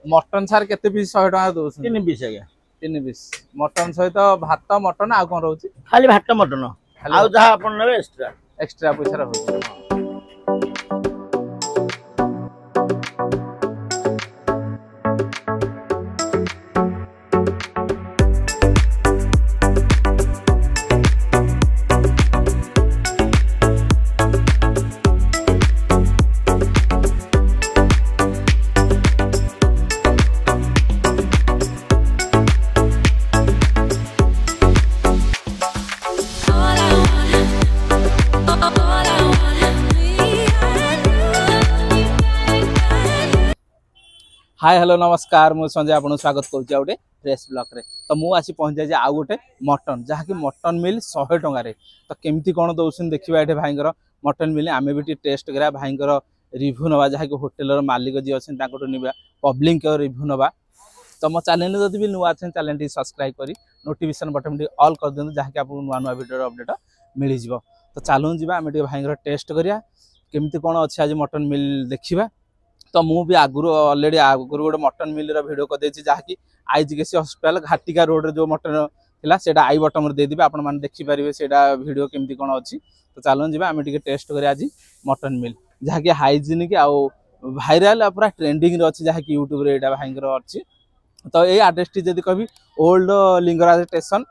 Mutton सार केते piece 100 टका दोस 3 पीस आज्ञा 3 पीस मटन सहित भात मटन आ कोन रहउची खाली भात मटन आ जहा अपन नेबे एक्स्ट्रा एक्स्ट्रा पैसा रहउची हाय हेलो नमस्कार मु संजय आपन स्वागत करूची आउटे फ्रेश ब्लॉक रे तो मु आसी पहुंच जाय आ गोटे मटन जहा कि मटन मिल 100 टंका रे तो केमती कोन दोउसिन देखिबा एठे भाईंगर मटन मिल आमे भी टेस्ट करा भाईंगर रिव्यू नवा जहा कि होटल रो मालिक जी अछन ताकोटो निबा पब्लिक के रिव्यू नवा तो मो चैनल जदि भी नुवा अछन चैनल टी सब्सक्राइब करी नोटिफिकेशन बटन टी ऑल कर देन जहा कि आपन नुवा नुवा वीडियो अपडेट मिली जिवो तो चालू जिबा आमे टी भाईंगर टेस्ट करिया केमती कोन अछि आज मटन मिल देखिबा तो मु भी आगुरु ऑलरेडी आगुरु गोटे मटन मिल रो वीडियो कर देछि जहा कि आईजीकेसी हॉस्पिटल घाटिका रोड रे जो मटन थिला सेटा आई बटन रे दे दिबे आपन मान देखि परिबे सेटा वीडियो केमती कोन अछि तो चालू जिबा आमे टिके टेस्ट करिया आज मटन मिल जहा कि हाइजीनिक आ वायरल पूरा ट्रेंडिंग रे अछि जहा कि YouTube रे एटा भाईंगर अछि तो ए एड्रेस टी जदी कहबी ओल्ड लिंगराज स्टेशन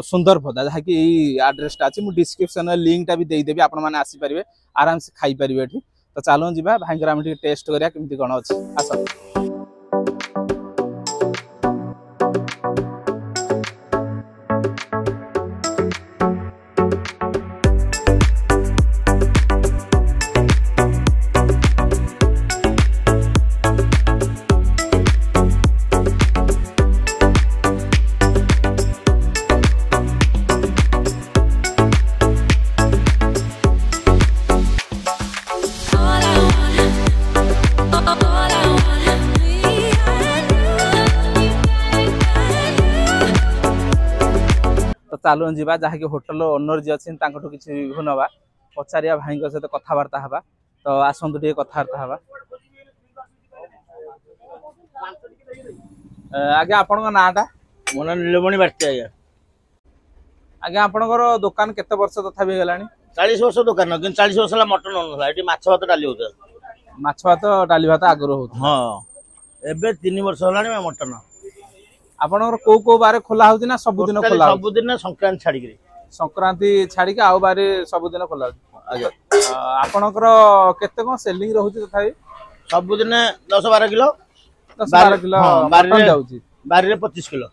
सुंदरपदा जहा कि ई एड्रेस टा अछि मु डिस्क्रिप्शन रे लिंक टा भी देई देबी आपन मान आसी परिबे आराम से खाई परिबे एठी तो चालू जिबा भाईंगर आम टेस्ट करिया केमती कोन अछि आस चालू जीवा जहा कि होटल ओनर जी अच्छी किसी रिव्यू नवा पचारिया भाई सहित कथबार्ता हवा तो आसतु टे कथबार्ता हवा आगे आपण नाटा मो ना नीलमणि बाटी आज्ञा आगे आपणकर दुकान केते वर्ष तथापि गलानी 40 वर्ष दुकान कि 40 वर्ष मटन होनला एटी माछ भात डाली होता माछ भात डाली भात आगरो होता हां एबे 3 वर्ष हलानी मटन आपणकर को बारे खोला होची ना सब दिन खोला सब दिन संक्रांति छाड़ी के आउ बारे सब दिन खोला आज्ञा आपणकर केते कोन सेलिंग रहउची तथापि सब दिन 10 12 किलो 10 12 किलो मटन जाउची बारी रे 25 किलो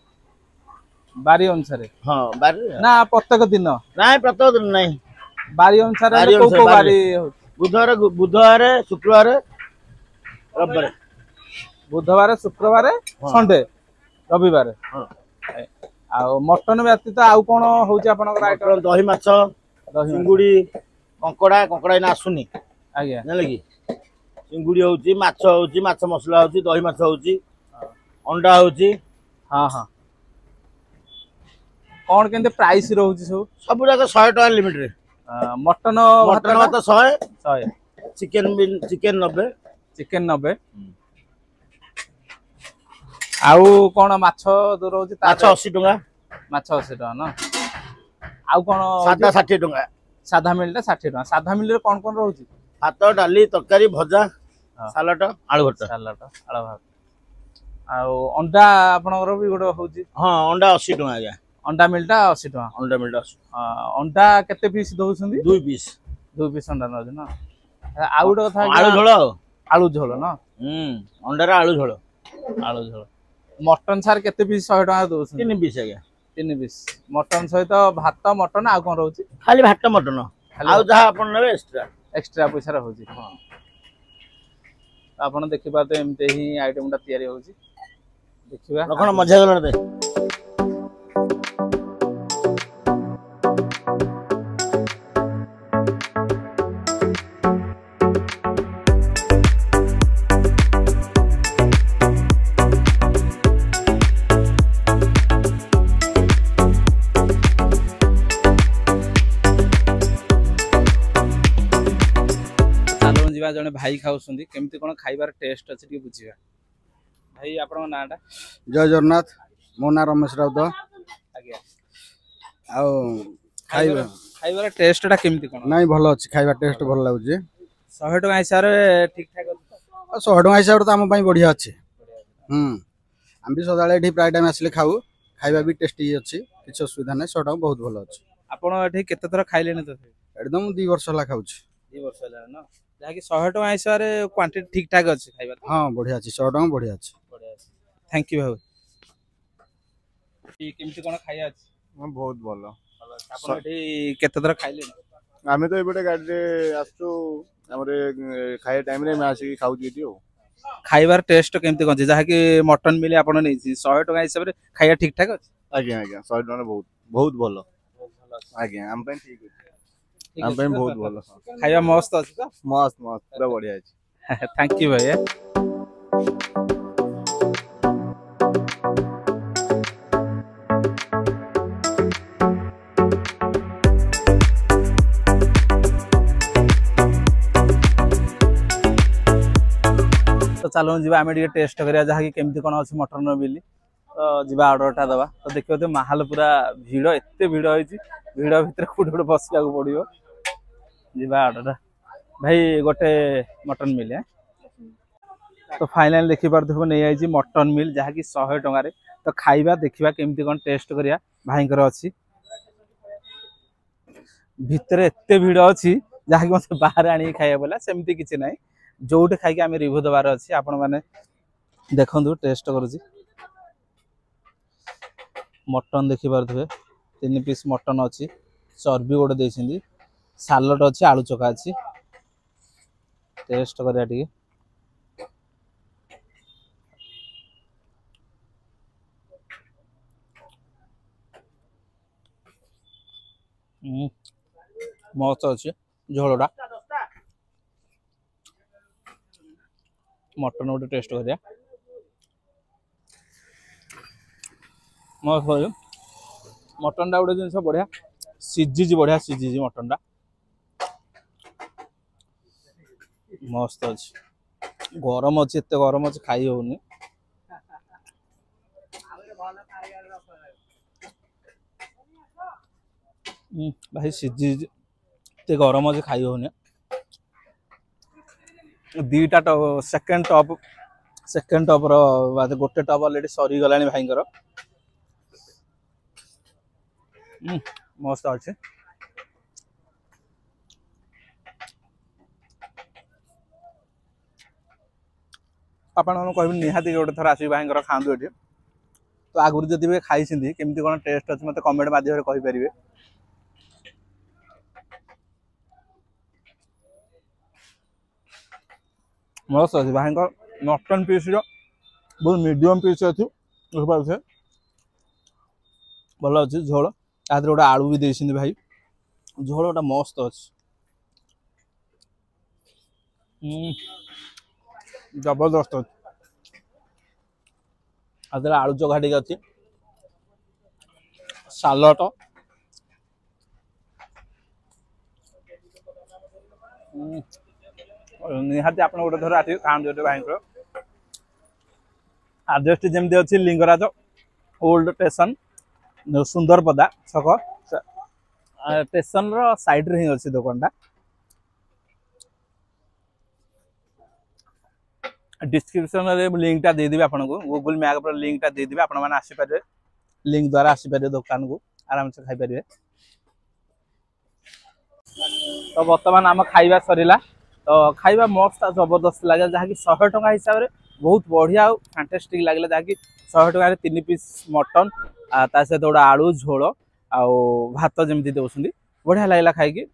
बारी अनुसार हां बारी ना प्रत्येक दिन ना प्रत्येक दिन नहीं बारी अनुसार को बारी बुधवार शुक्रवार रविवार बुधवार शुक्रवार संडे रविवार आ मटन व्यतीत आउ कोन होउची आपनकर आइटम दही माछ चिंगुडी कंकड़ा कंकड़ा इना आसुनी आज्ञा जानले की चिंगुडी होउची माछ मसला होउची दही माछ होउची अंडा होउची हां हां कोन केंते प्राइस रहउची सब जाक 100 टका लिमिट रे मटन भात 100 100 चिकन 90 आउ कोन माछ दूर होची माछ 80 टका माछ 80 टका न आउ कोन सादा 60 टका सादा मिलटा 60 टका सादा मिल रे कोन कोन रहउची भात डाली तरकारी भजा सालाड आलू भर्ता आलू भात आउ अंडा आपनकर भी गोडो होची हां अंडा 80 टका आज्ञा अंडा मिलटा 80 टका अंडा मिलटा अंडा केते पीस दोउछंदी 2 पीस अंडा न ना आउ गोडो कथा आलू झोल न अंडा रे आलू झोल मटन सार केते पीस 100 टका दोउछंदी 3 पीस आज्ञा 3 पीस मटन सहित भात मटन आ कोन रहउची खाली भात मटन आ जहा अपन नेबे एक्स्ट्रा पैसा रहउची हां आपण देखि पाते एमते ही आइटम ता तयारी होउची देखिबा रखण मजा गलन दे जने भाई खाउसंदी केमती कोन खाइबार टेस्ट अछि कि बुझिबा भाई आपन नाटा जय जगन्नाथ मो ना रमेश राउत आज्ञा आउ खाइबा खाइबार टेस्टटा केमती कोन नहीं भल अच्छी खाइबा टेस्ट भल लागुଛି 100 टका हिसाब रे ठीक ठाक और 100 टका हिसाब तो आम बढ़िया अच्छे आम भी सदा ये प्राय टाइम आसिले खाऊ खाइबा भी टेस्टी अच्छी किसी असुविधा नहीं 100 टका बहुत भल अच्छे आपन एठी केते थरा खाइलेनी तो एकदम 2 वर्ष ला खाऊ 2 वर्ष होला न जाकी 100 टका हिसाब रे क्वांटिटी ठीक ठाक अछि खाइबा हाँ बढ़िया अच्छी 100 टका बढ़िया अच्छी थैंक यू भाई केमती कोन खाइया अछि बहुत भल आपन एठी केते थरा खाइलेनी आमे तो एबटे गाड़ी रे आसु हमरे खाए टाइम रे मैं आसी खाऊ दीदी हो खाइबार टेस्ट केमती कोन जहा कि मटन मिले आपन नै 100 टका हिसाब रे खाइया ठीक ठाक अछि आज्ञा आज्ञा 100 टका बहुत बहुत भल आज्ञा हम पे ठीक है हम पे बहुत भल खाइबा मस्त अछि त मस्त मस्त पूरा बढ़िया है थैंक यू भाई तो चलो जी आम टेस्ट करिया जहा कि केमती कोन अछि मटन बिली तो जीवा ऑर्डरटा दबा तो देखियो तो माहौल पूरा भीड़ एते भीड़ होई भीड़ भितर कोड कोड बसिया को पड़ियो जीवा ऑर्डरटा भाई गोटे मटन मिल है तो फाइनल देखि पारथबो नै आइजी मटन मिल जहा कि 100 टका रे तो खाइबा देखिबा केमती कोन टेस्ट करिया भाईकर अछि भितर एते भीड़ अछि जहा कि मते बाहर आनी खाइया बोला सेमती किछि नै जोटे खाइके आमे रिव्यू दबार अछि आपण माने देखंदु टेस्ट करूची मटन देखि पारथबे 3 पीस मटन अछि चर्बी गोटे देइछिंदी सालड अछि आलू चोखा अछि टेस्ट करिया टी मस्त अछि झोलडा मटन गोटे टेस्ट करिया मस्त हो मटन टा गोटे जिनस बढ़िया सीझी बढ़िया सीझी मटन टा मस्त अछि गरम अछि एते गरम अछि खाई होउनी भाई सीझी एते गरम अछि खाई होउनी दीटा सेकेंड टॉप रो बाद गोटे टॉप ऑलरेडी सरी गलानी भाईंकर मस्त अच्छे आपण कह निहाती गोटे थर आस भाईंकर खाँदु ये तो आगुरी जदि भी खाई केमती कौन टेस्ट अच्छे मत कमेंट माध्यम कहींपर मस्त अच्छे भाई मटन पीस बहुत मीडियम पीस अच्छी बुझे भल अच्छे झोल आदि गोटे आलू भी देती भाई झोल गोटा मस्त अच्छे जबरदस्त अच्छे आदि आलू चोखा टे अच्छी सालट निहाती आप गोटे थर आस खाते भाई आड्रेस जमी अच्छी लिंगराज ओल्ड स्टेशन सुंदरपदा छक स्टेशन साइड रे ही अच्छी दुकानटा डिस्क्रिप्शन रे लिंक टा दे देबे आपनको गूगल मैप पर लिंक टा दे देबे आपण माने आसी पारे लिंक द्वारा आसी पारे दुकान को आराम से खाई पारे तो वर्तमान आम खाइबा सरीला तो खाइबा मस्त जबरदस्त लगे जहाँकि 100 टका हिसाब से बहुत बढ़िया और फैंटास्टिक लगे जहाँकि 100 टका 3 पीस मटन ता सहित गोटे आलू झोल आउ भात जमी दौरान बढ़िया लगला खाई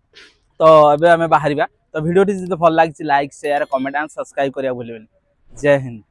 तो एबे आम बाहर तो वीडियो टी भल लगी like share comment and subscribe करिया भूलिबेनी जय हिंद।